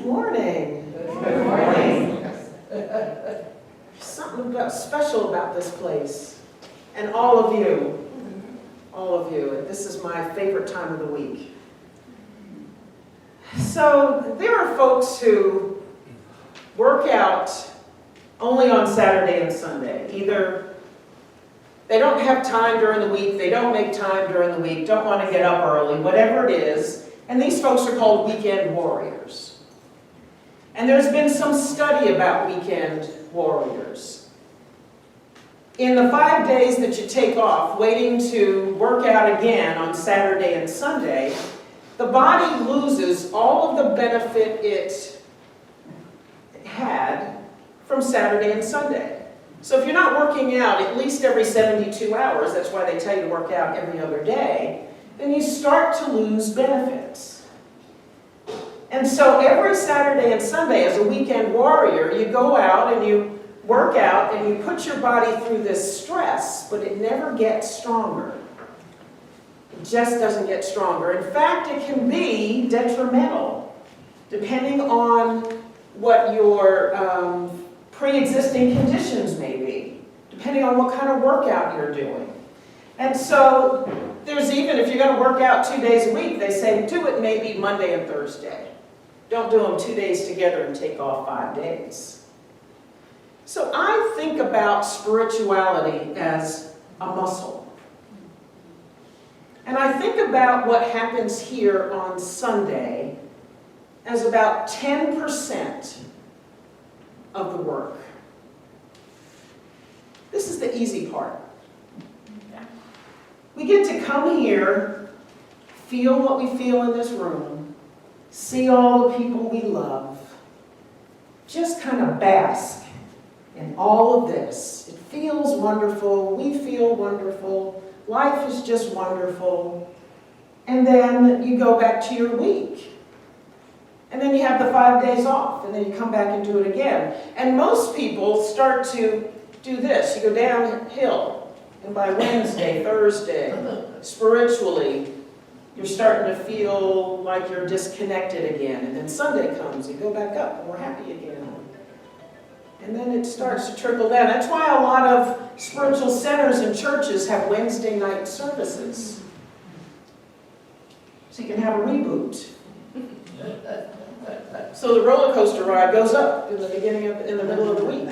Good morning. Good morning. There's something special about this place. And all of you. This is my favorite time of the week. So there are folks who work out only on Saturday and Sunday. Either they don't have time during the week, they don't make time during the week, don't want to get up early, whatever it is. And these folks are called weekend warriors. And there's been some study about weekend warriors. In the 5 days that you take off, waiting to work out again on Saturday and Sunday, the body loses all of the benefit it had from Saturday and Sunday. So if you're not working out at least every 72 hours, that's why they tell you to work out every other day, then you start to lose benefits. And so every Saturday and Sunday, as a weekend warrior, you go out and you work out and you put your body through this stress, but it never gets stronger. It just doesn't get stronger. In fact, it can be detrimental, depending on what your pre-existing conditions may be, depending on what kind of workout you're doing. And so there's even, if you're going to work out 2 days a week, they say do it maybe Monday and Thursday. Don't do them 2 days together and take off 5 days. So I think about spirituality as a muscle. And I think about what happens here on Sunday as about 10% of the work. This is the easy part. We get to come here, feel what we feel in this room, see all the people we love, just kind of bask in all of this. It feels wonderful, we feel wonderful, life is just wonderful, and then you go back to your week. And then you have the 5 days off, and then you come back and do it again. And most people start to do this. You go downhill, and by Wednesday, Thursday, spiritually, you're starting to feel like you're disconnected again. And then Sunday comes, you go back up, and we're happy again. And then it starts to trickle down. That's why a lot of spiritual centers and churches have Wednesday night services. So you can have a reboot. So the roller coaster ride goes up in the beginning of, in the middle of the week.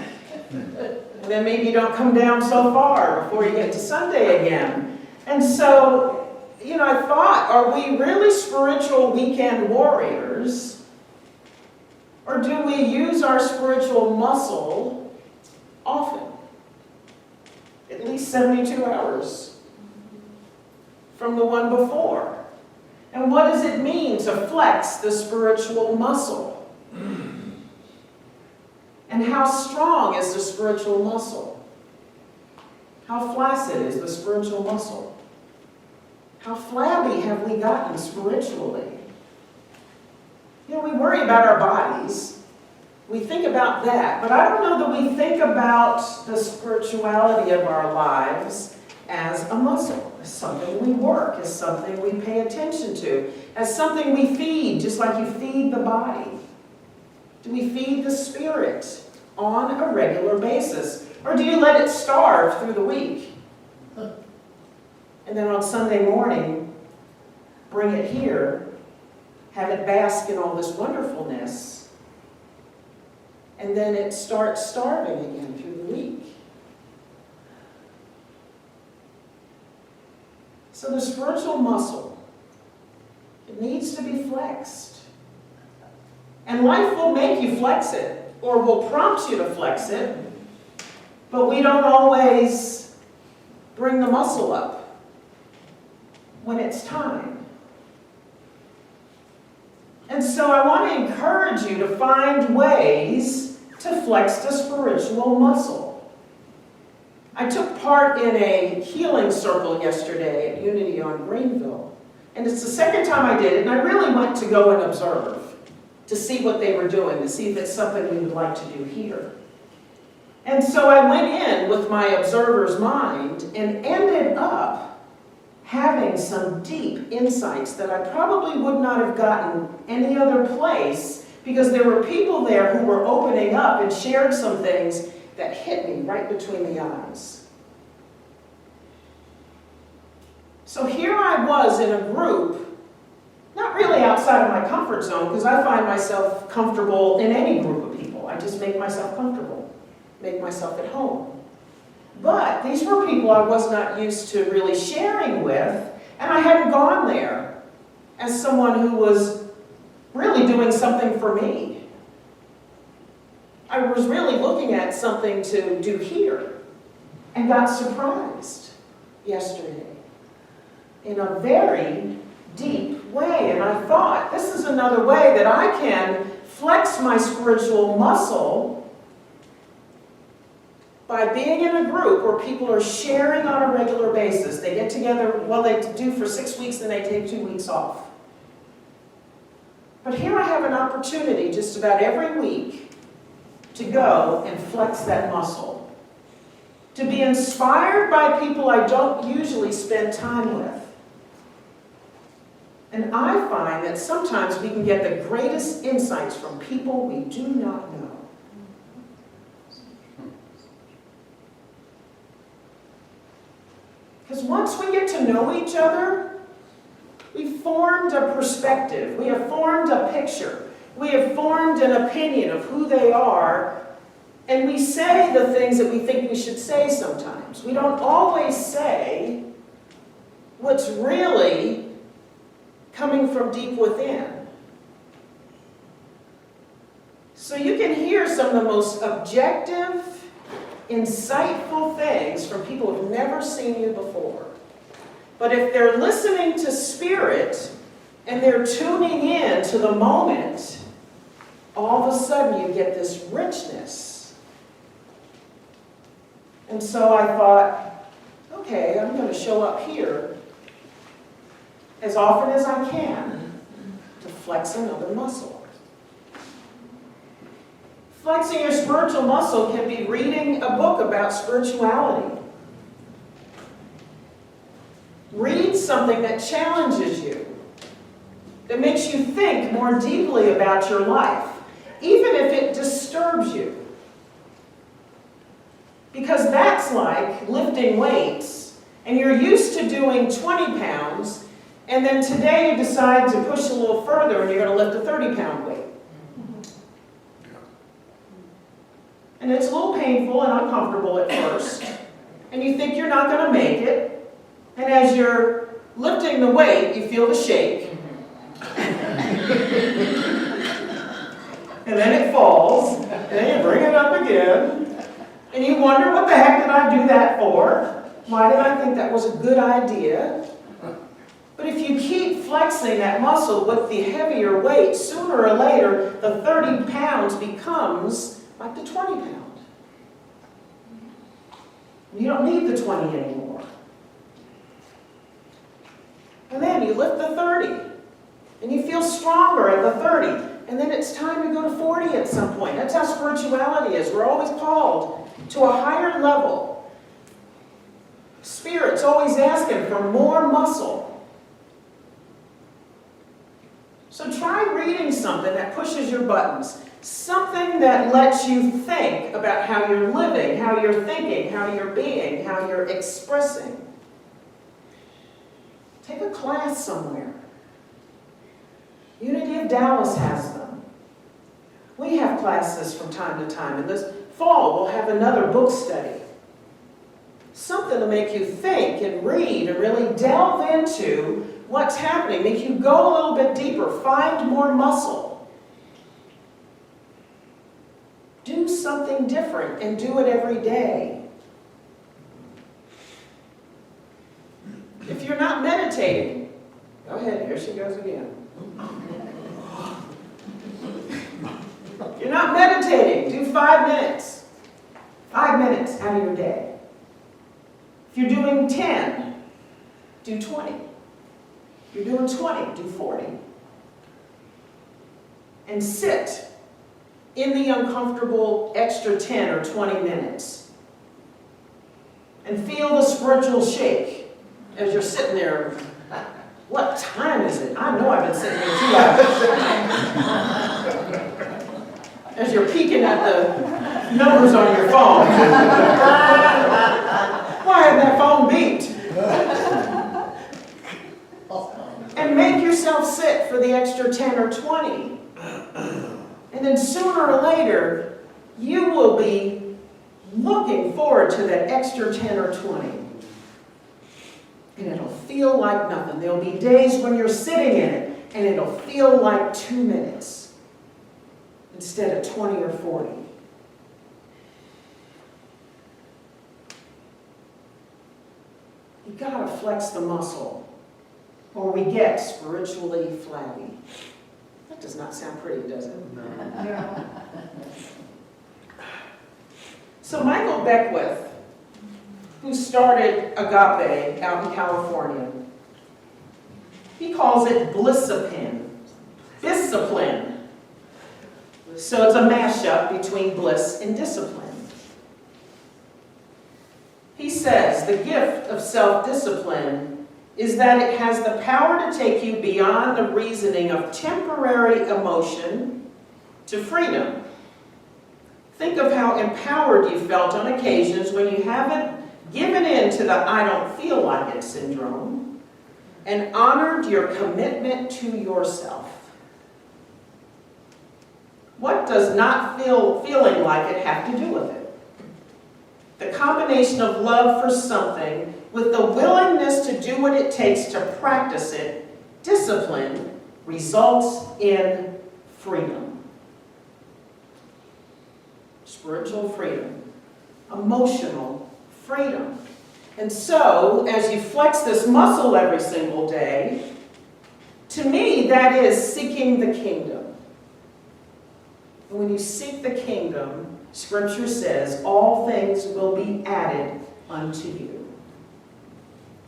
And then maybe you don't come down so far before you get to Sunday again. And so, I thought, are we really spiritual weekend warriors? Or do we use our spiritual muscle often? At least 72 hours from the one before. And what does it mean to flex the spiritual muscle? And how strong is the spiritual muscle? How flaccid is the spiritual muscle? How flabby have we gotten spiritually? We worry about our bodies. We think about that. But I don't know that we think about the spirituality of our lives as a muscle, as something we work, as something we pay attention to, as something we feed, just like you feed the body. Do we feed the spirit on a regular basis? Or do you let it starve through the week? And then on Sunday morning, bring it here, have it bask in all this wonderfulness, and then it starts starving again through the week. So the spiritual muscle, it needs to be flexed. And life will make you flex it, or will prompt you to flex it, but we don't always bring the muscle up when it's time. And so I want to encourage you to find ways to flex the spiritual muscle. I took part in a healing circle yesterday at Unity on Greenville. And it's the second time I did it, and I really went to go and observe, to see what they were doing, to see if it's something we would like to do here. And so I went in with my observer's mind and ended up having some deep insights that I probably would not have gotten any other place because there were people there who were opening up and shared some things that hit me right between the eyes. So here I was in a group, not really outside of my comfort zone, because I find myself comfortable in any group of people. I just make myself comfortable, make myself at home. But these were people I was not used to really sharing with, and I hadn't gone there as someone who was really doing something for me. I was really looking at something to do here, and got surprised yesterday in a very deep way. And I thought, this is another way that I can flex my spiritual muscle by being in a group where people are sharing on a regular basis. They get together, well, they do for 6 weeks, then they take 2 weeks off. But here I have an opportunity just about every week to go and flex that muscle, to be inspired by people I don't usually spend time with. And I find that sometimes we can get the greatest insights from people we do not know. Because once we get to know each other, we've formed a perspective, we have formed a picture, we have formed an opinion of who they are, and we say the things that we think we should say sometimes. We don't always say what's really coming from deep within. So you can hear some of the most objective, insightful things from people who've never seen you before. But if they're listening to spirit and they're tuning in to the moment, all of a sudden you get this richness. And so I thought, okay, I'm going to show up here as often as I can to flex another muscle. Flexing your spiritual muscle can be reading a book about spirituality. Read something that challenges you, that makes you think more deeply about your life, even if it disturbs you. Because that's like lifting weights, and you're used to doing 20 pounds, and then today you decide to push a little further and you're going to lift a 30-pound weight. And it's a little painful and uncomfortable at first, and you think you're not going to make it, and as you're lifting the weight, you feel the shake, and then it falls, and then you bring it up again, and you wonder, what the heck did I do that for? Why did I think that was a good idea? But if you keep flexing that muscle with the heavier weight, sooner or later, the 30 pounds becomes like the 20 pound. You don't need the 20 anymore. And then you lift the 30, and you feel stronger at the 30, and then it's time to go to 40 at some point. That's how spirituality is. We're always called to a higher level. Spirit's always asking for more muscle. So try reading something that pushes your buttons. Something that lets you think about how you're living, how you're thinking, how you're being, how you're expressing. Take a class somewhere. Unity of Dallas has them. We have classes from time to time, and this fall we'll have another book study. Something to make you think and read and really delve into what's happening, make you go a little bit deeper, find more muscle. Do something different and do it every day. If you're not meditating, go ahead, here she goes again. If you're not meditating, do 5 minutes. 5 minutes out of your day. If you're doing 10, do 20. If you're doing 20, do 40. And sit in the uncomfortable extra 10 or 20 minutes. And feel the spiritual shake as you're sitting there. What time is it? I know I've been sitting here 2 hours. as you're peeking at the numbers on your phone. Why had that phone beeped? And make yourself sit for the extra 10 or 20. And then sooner or later, you will be looking forward to that extra 10 or 20. And it'll feel like nothing. There'll be days when you're sitting in it, and it'll feel like 2 minutes instead of 20 or 40. You gotta flex the muscle, or we get spiritually flabby. That does not sound pretty, does it? No. So Michael Beckwith, who started Agape out in California, he calls it Bliss Discipline. So it's a mashup between bliss and discipline. He says the gift of self-discipline is that it has the power to take you beyond the reasoning of temporary emotion to freedom. Think of how empowered you felt on occasions when you haven't given in to the I don't feel like it syndrome and honored your commitment to yourself. What does not feeling like it have to do with it? The combination of love for something with the willingness to do what it takes to practice it, discipline, results in freedom. Spiritual freedom, emotional freedom. And so, as you flex this muscle every single day, to me, that is seeking the kingdom. And when you seek the kingdom, Scripture says, all things will be added unto you.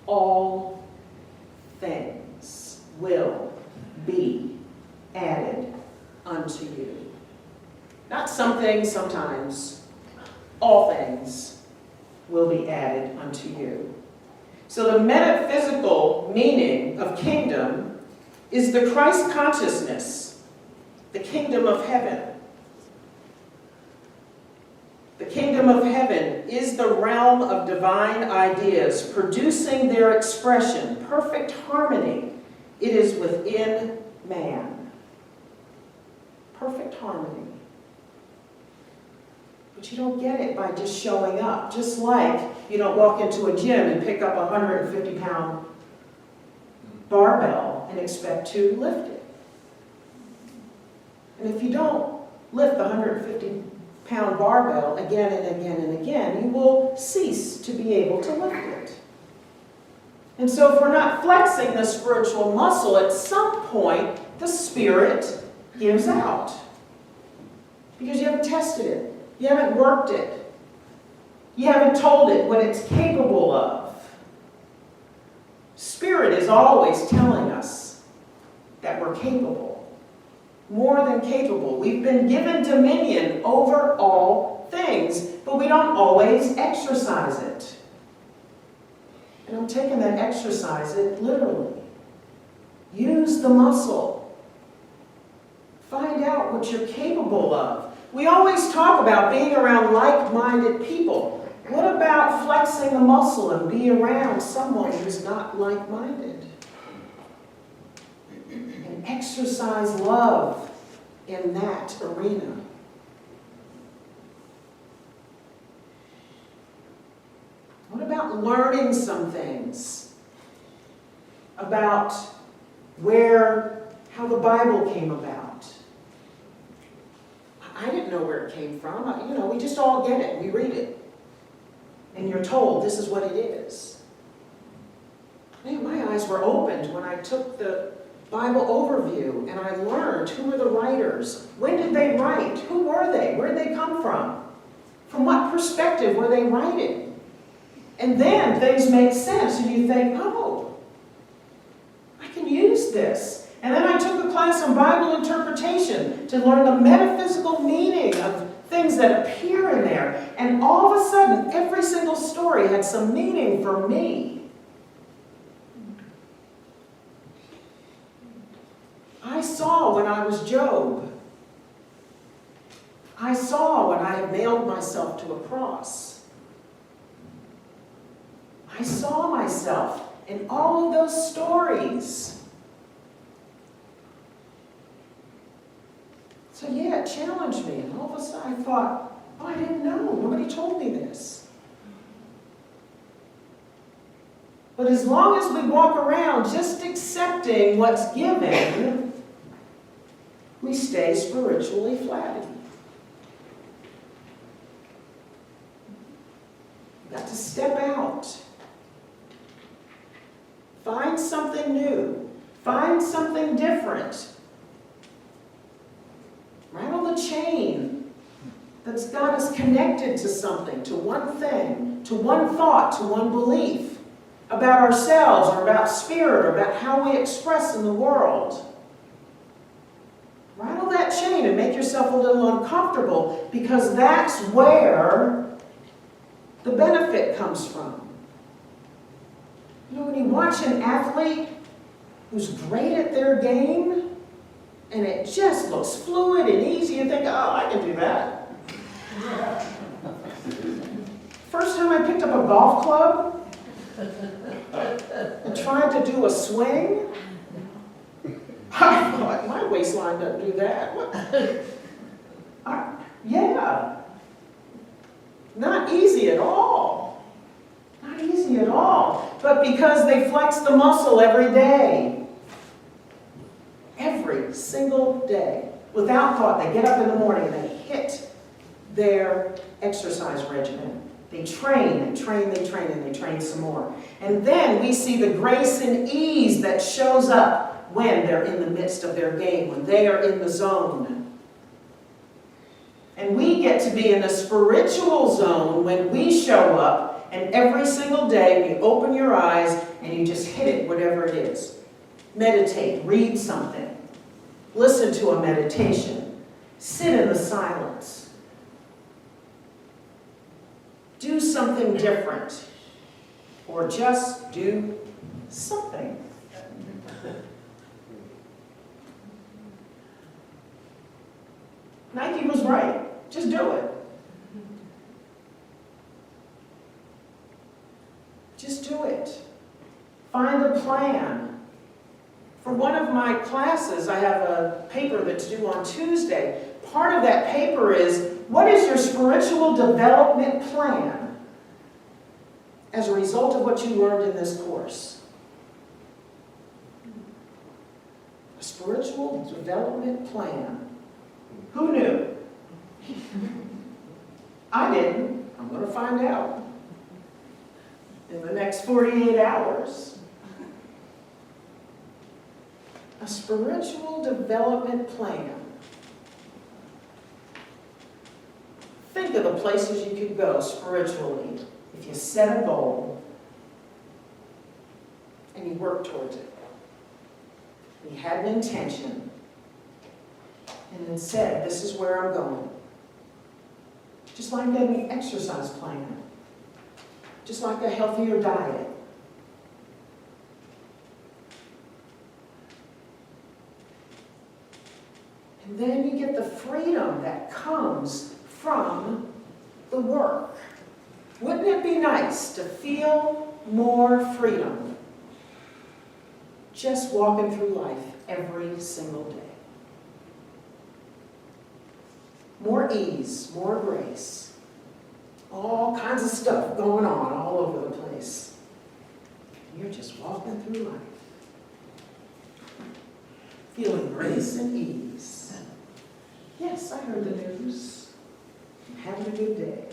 All things will be added unto you. Not some things, sometimes. All things will be added unto you. So the metaphysical meaning of kingdom is the Christ consciousness, the kingdom of heaven. The kingdom of heaven is the realm of divine ideas producing their expression, perfect harmony. It is within man. Perfect harmony. But you don't get it by just showing up. Just like you don't walk into a gym and pick up a 150-pound barbell and expect to lift it. And if you don't lift the 150-pound barbell again and again and again, you will cease to be able to lift it. And so if we're not flexing the spiritual muscle, at some point the spirit gives out. Because you haven't tested it. You haven't worked it. You haven't told it what it's capable of. Spirit is always telling us that we're capable. More than capable. We've been given dominion over all things, but we don't always exercise it. And I'm taking that exercise it literally. Use the muscle. Find out what you're capable of. We always talk about being around like-minded people. What about flexing the muscle and be around someone who's not like-minded? And exercise love in that arena. What about learning some things about how the Bible came about? I didn't know where it came from. We just all get it. We read it. And you're told this is what it is. Man, my eyes were opened when I took the Bible overview and I learned who were the writers. When did they write? Who were they? Where did they come from? From what perspective were they writing? And then things make sense and you think, oh, I can use this. And then I took a class on Bible interpretation to learn the metaphysical meaning of things that appear in there. And all of a sudden, every single story had some meaning for me. I saw when I was Job I saw when I had nailed myself to a cross. I saw myself in all of those stories. So yeah, it challenged me, and all of a sudden I thought, oh, I didn't know. Nobody told me this. But as long as we walk around just accepting what's given, we stay spiritually flabby. You've got to step out. Find something new. Find something different. Rattle the chain that's got us connected to something, to one thing, to one thought, to one belief about ourselves or about spirit or about how we express in the world. Rattle that chain and make yourself a little uncomfortable, because that's where the benefit comes from. You know, when you watch an athlete who's great at their game, and it just looks fluid and easy, you think, oh, I can do that. First time I picked up a golf club and tried to do a swing, I thought, my waistline doesn't do that. Yeah. Not easy at all. Not easy at all. But because they flex the muscle every day. Every single day. Without thought, they get up in the morning and they hit their exercise regimen. They train, and they train some more. And then we see the grace and ease that shows up when they're in the midst of their game, when they are in the zone. And we get to be in the spiritual zone when we show up, and every single day you open your eyes and you just hit it, whatever it is. Meditate, read something, listen to a meditation, sit in the silence, do something different, or just do something. Nike was right. Just do it. Just do it. Find a plan. For one of my classes, I have a paper that's due on Tuesday. Part of that paper is, what is your spiritual development plan as a result of what you learned in this course? A spiritual development plan. Who knew? I didn't. I'm going to find out in the next 48 hours. A spiritual development plan. Think of the places you could go spiritually if you set a goal and you work towards it. You had an intention and then said, this is where I'm going. Just like an exercise plan. Just like a healthier diet. And then you get the freedom that comes from the work. Wouldn't it be nice to feel more freedom just walking through life every single day? More ease, more grace, all kinds of stuff going on all over the place. You're just walking through life, feeling grace and ease. Yes, I heard the news. I'm having a good day.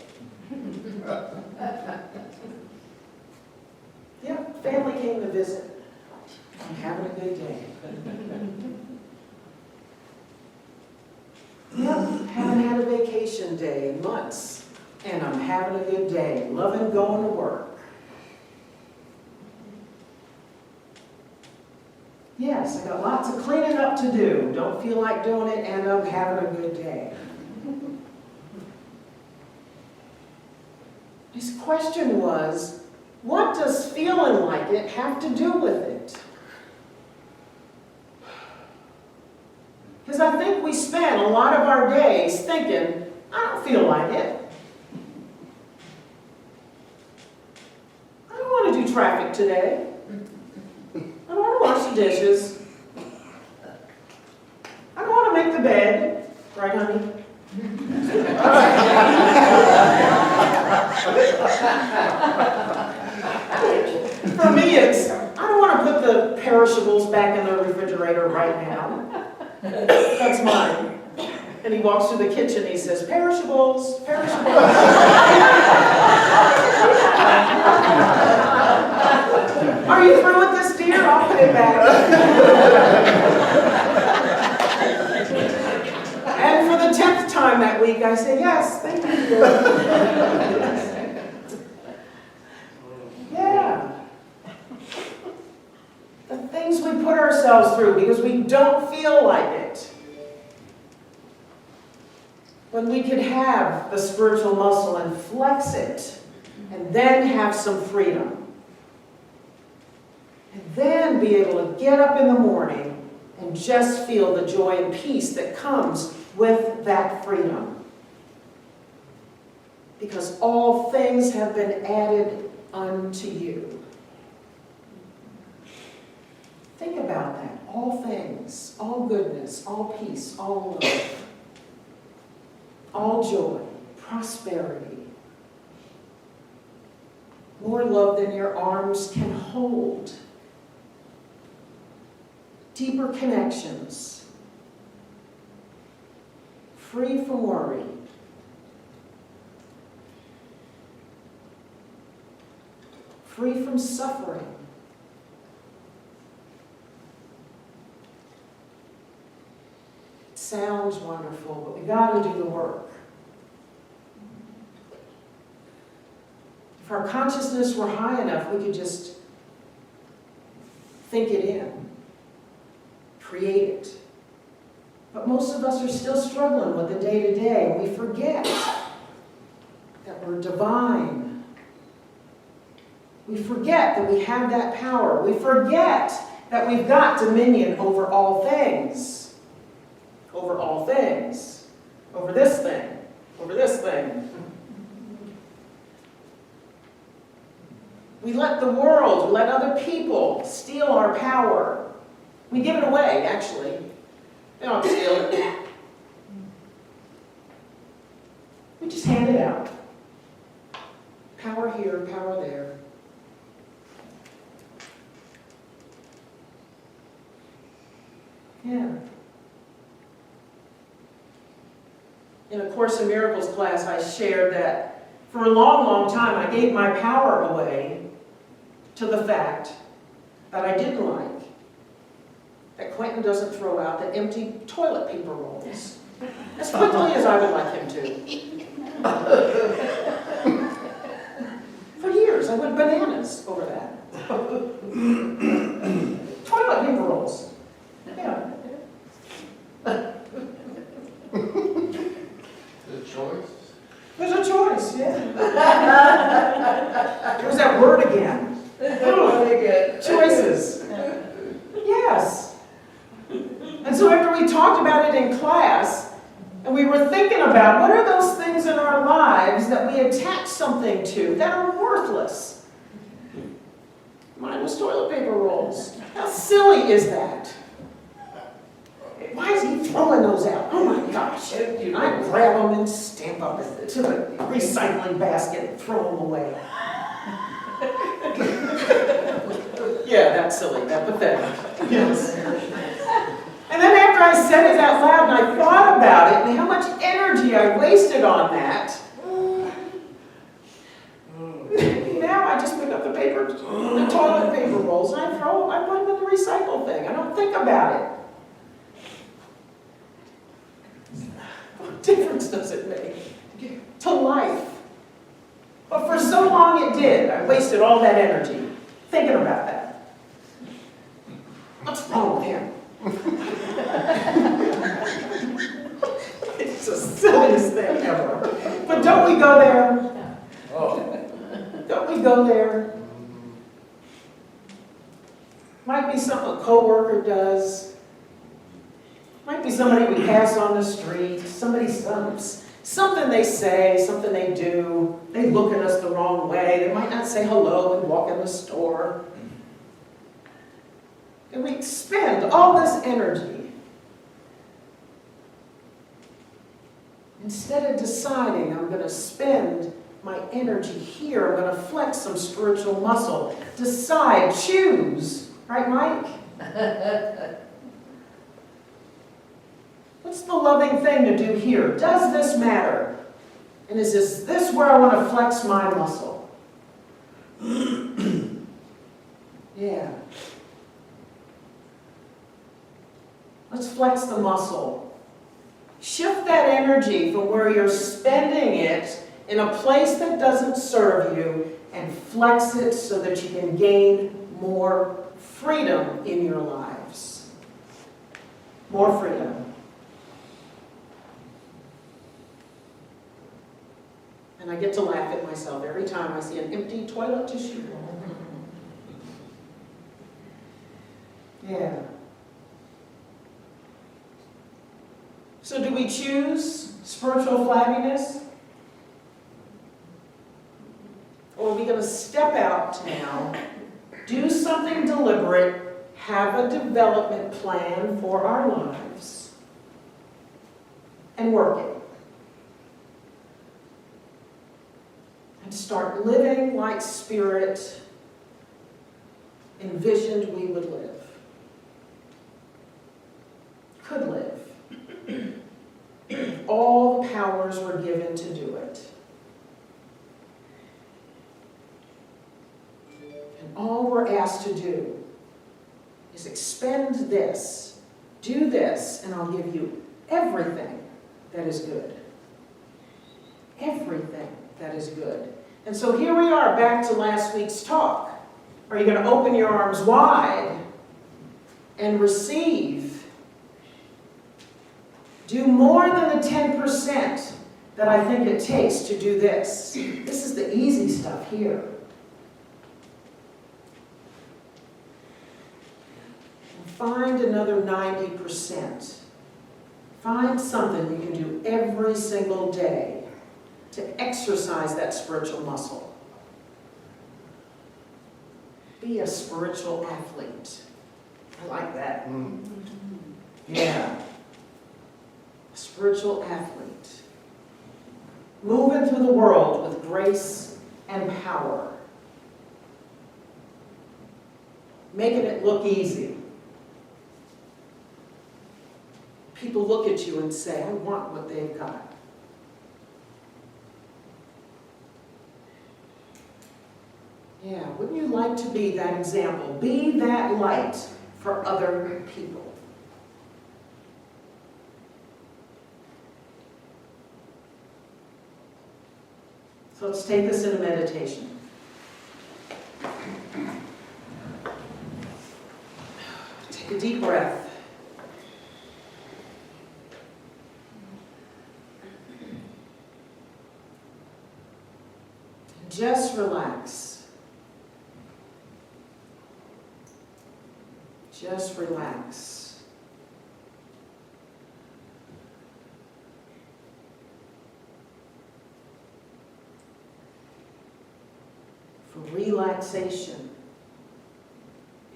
Yeah, family came to visit. I'm having a good day. Yep, haven't had a vacation day in months, and I'm having a good day, loving going to work. Yes, I got lots of cleaning up to do, don't feel like doing it, and I'm having a good day. His question was, what does feeling like it have to do with it? Because I think we spend a lot of our days thinking, I don't feel like it. I don't want to do traffic today. I don't want to wash the dishes. I don't want to make the bed. Right, honey? For me, it's, I don't want to put the perishables back in the refrigerator right now. That's mine. And he walks through the kitchen, he says, perishables, perishables. Are you through with this, dear? I'll put it back. And for the 10th time that week, I say, yes, thank you. Yeah. The things we put ourselves through because we don't feel like it. When we could have the spiritual muscle and flex it, and then have some freedom. And then be able to get up in the morning and just feel the joy and peace that comes with that freedom. Because all things have been added unto you. Think about that. All things, all goodness, all peace, all love. All joy, prosperity, more love than your arms can hold, deeper connections, free from worry, free from suffering. Sounds wonderful, but we got to do the work. If our consciousness were high enough, we could just think it in, create it. But most of us are still struggling with the day-to-day, and we forget that we're divine. We forget that we have that power. We forget that we've got dominion over all things. Over all things. Over this thing. Over this thing. We let the world, we let other people steal our power. We give it away, actually. They don't steal it. We just hand it out. Power here, power there. Yeah. In a Course in Miracles class, I shared that for a long, long time, I gave my power away to the fact that I didn't like that Quentin doesn't throw out the empty toilet paper rolls as quickly as I would like him to. For years, I went bananas over that. Toilet paper rolls. Yeah. There's a choice, yeah. There's that word again. Choices. Yes. And so after we talked about it in class, and we were thinking about what are those things in our lives that we attach something to that are worthless. Mine was toilet paper rolls. How silly is that? Why is he throwing those out? Oh my gosh. I grab them and stamp them to the recycling basket and throw them away. Yeah, that's silly, that's pathetic. Yes. And then after I said it out loud and I thought about it and how much energy I wasted on that, now I just pick up the toilet paper rolls and I put them in the recycle thing. I don't think about it. What difference does it make to life? But for so long it did. I wasted all that energy thinking about that. What's wrong with him? It's the silliest thing ever. But don't we go there? Don't we go there? Might be something a coworker does. Might be somebody we pass on the street. Somebody Something they say, something they do, they look at us the wrong way. They might not say hello and walk in the store. And we expend all this energy instead of deciding I'm going to spend my energy here, I'm going to flex some spiritual muscle. Decide, choose. Right, Mike? What's the loving thing to do here? Does this matter? And is this where I want to flex my muscle? Yeah. Let's flex the muscle. Shift that energy from where you're spending it in a place that doesn't serve you and flex it so that you can gain more freedom in your lives. More freedom. And I get to laugh at myself every time I see an empty toilet tissue roll. Yeah. So do we choose spiritual flabbiness? Or are we going to step out now, do something deliberate, have a development plan for our lives, and work it? And start living like Spirit envisioned we would live. Could live. All the powers were given to do it. And all we're asked to do is expend this, do this, and I'll give you everything that is good. Everything that is good. And so here we are, back to last week's talk. Are you going to open your arms wide and receive? Do more than the 10% that I think it takes to do this. This is the easy stuff here. And find another 90%. Find something you can do every single day to exercise that spiritual muscle. Be a spiritual athlete. I like that. Yeah. A spiritual athlete. Moving through the world with grace and power. Making it look easy. People look at you and say, I want what they've got. Yeah, wouldn't you like to be that example? Be that light for other people. So let's take this into meditation. Take a deep breath. Just relax. Just relax. For relaxation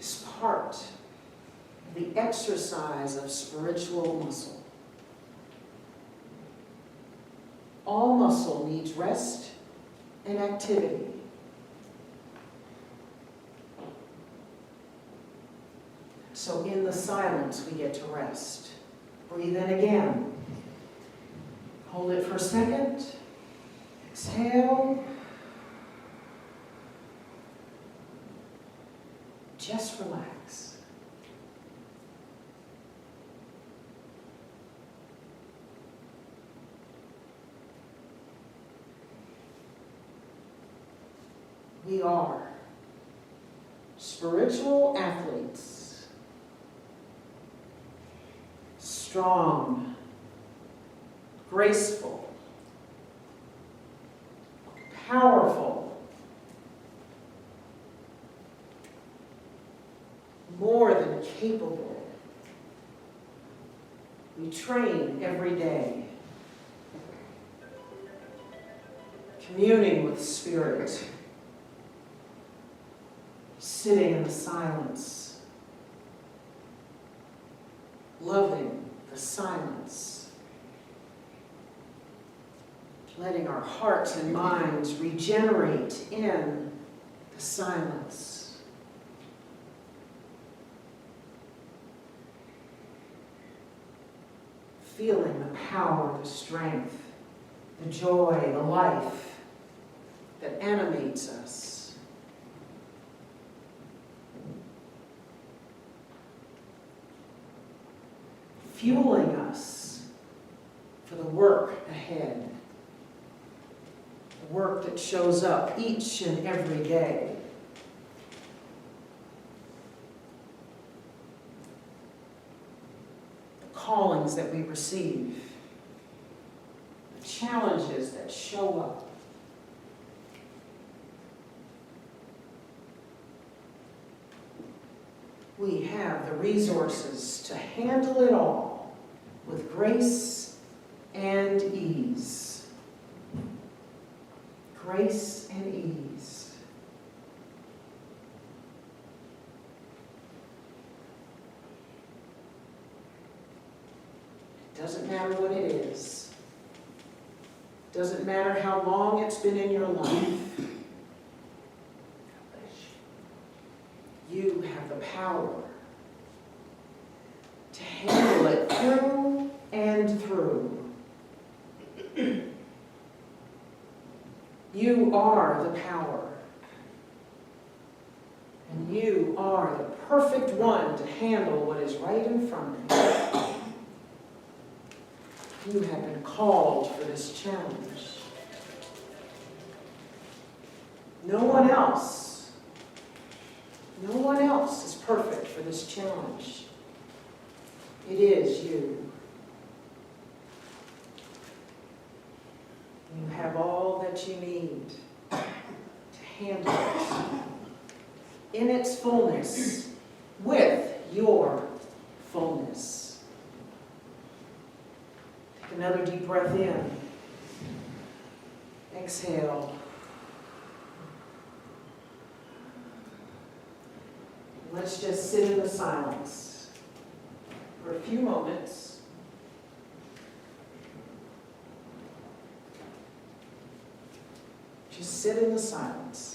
is part of the exercise of spiritual muscle. All muscle needs rest and activity. So in the silence, we get to rest. Breathe in again. Hold it for a second. Exhale. Just relax. We are spiritual athletes. Strong, graceful, powerful, more than capable. We train every day. communing with Spirit, sitting in the silence, loving the silence, letting our hearts and minds regenerate in the silence. Feeling the power, the strength, the joy, the life that animates us. Fueling us for the work ahead. The work that shows up each and every day. The callings that we receive. The challenges that show up. We have the resources to handle it all with grace and ease. Grace and ease. It doesn't matter what it is. It doesn't matter how long it's been in your life. You have the power to handle it through and through. You are the power. And you are the perfect one to handle what is right in front of you. You have been called for this challenge. No one else is perfect for this challenge. It is you. You have all that you need to handle it in its fullness, with your fullness. Take another deep breath in. Exhale. Let's just sit in the silence for a few moments. Just sit in the silence.